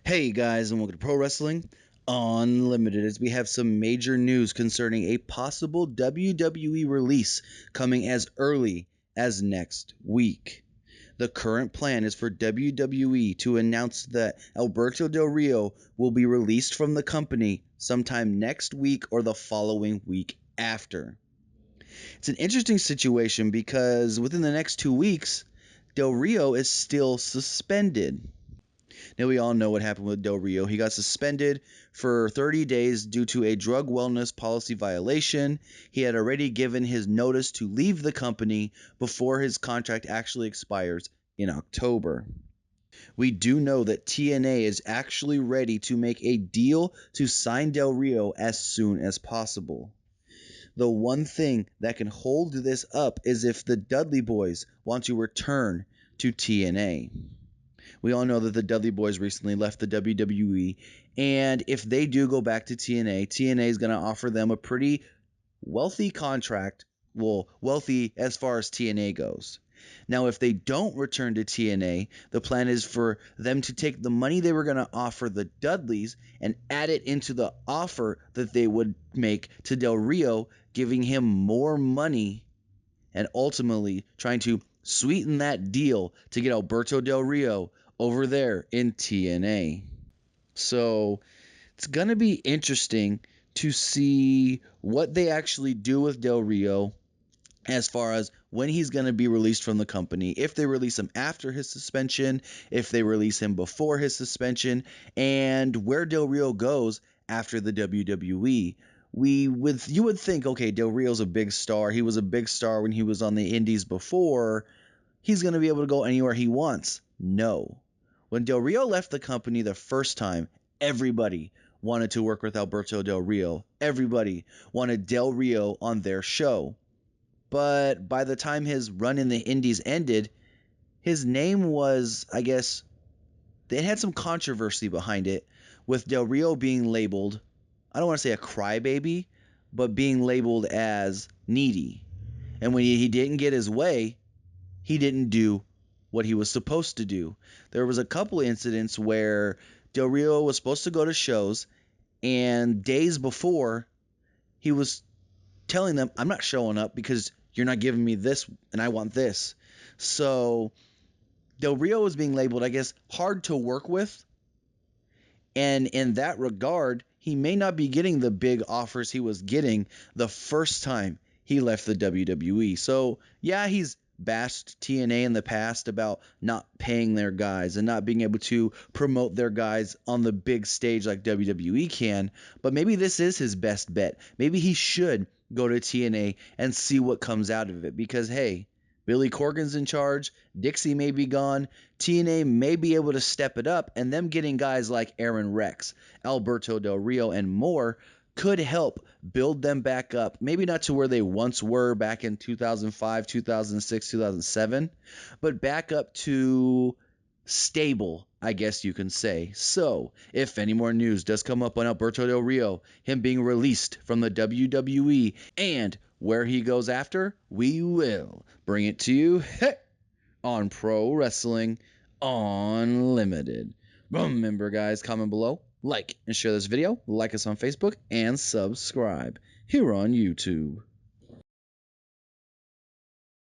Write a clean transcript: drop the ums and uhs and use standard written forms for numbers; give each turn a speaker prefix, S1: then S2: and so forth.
S1: Hey guys, and welcome to Pro Wrestling Unlimited as we have some major news concerning a possible WWE release coming as early as next week. The current plan is for WWE to announce that Alberto Del Rio will be released from the company sometime next week or the following week after. It's an interesting situation because within the next 2 weeks, Del Rio is still suspended. Now, we all know what happened with Del Rio. He got suspended for 30 days due to a drug wellness policy violation. He had already given his notice to leave the company before his contract actually expires in October. We do know that TNA is actually ready to make a deal to sign Del Rio as soon as possible. The one thing that can hold this up is if the Dudley Boys want to return to TNA. We all know that the Dudley Boys recently left the WWE, and if they do go back to TNA, TNA is going to offer them a pretty wealthy contract. Well, wealthy as far as TNA goes. Now, if they don't return to TNA, the plan is for them to take the money they were going to offer the Dudleys and add it into the offer that they would make to Del Rio, giving him more money and ultimately trying to sweeten that deal to get Alberto Del Rio over there in TNA. So it's going to be interesting to see what they actually do with Del Rio as far as when he's going to be released from the company, if they release him after his suspension, if they release him before his suspension, and where Del Rio goes after the WWE. You would think, okay, Del Rio's a big star. He was a big star when he was on the Indies before. He's going to be able to go anywhere he wants. No. When Del Rio left the company the first time, everybody wanted to work with Alberto Del Rio. Everybody wanted Del Rio on their show. But by the time his run in the Indies ended, his name was, I guess, it had some controversy behind it, with Del Rio being labeled, I don't want to say a crybaby, but being labeled as needy. And when he didn't get his way, he didn't do what he was supposed to do. There was a couple incidents where Del Rio was supposed to go to shows, and days before, he was telling them, I'm not showing up because you're not giving me this and I want this. So Del Rio was being labeled, I guess, hard to work with. And in that regard, he may not be getting the big offers he was getting the first time he left the WWE. So, yeah, he's bashed TNA in the past about not paying their guys and not being able to promote their guys on the big stage like WWE can. But maybe this is his best bet. Maybe he should go to TNA and see what comes out of it. Because, hey, Billy Corgan's in charge. Dixie may be gone. TNA may be able to step it up, and them getting guys like Aaron Rex, Alberto Del Rio, and more could help build them back up. Maybe not to where they once were back in 2005, 2006, 2007, but back up to stable, I guess you can say. So, if any more news does come up on Alberto Del Rio, him being released from the WWE, and where he goes after, we will bring it to you on Pro Wrestling Unlimited. Remember, guys, comment below, like and share this video, like us on Facebook, and subscribe here on YouTube.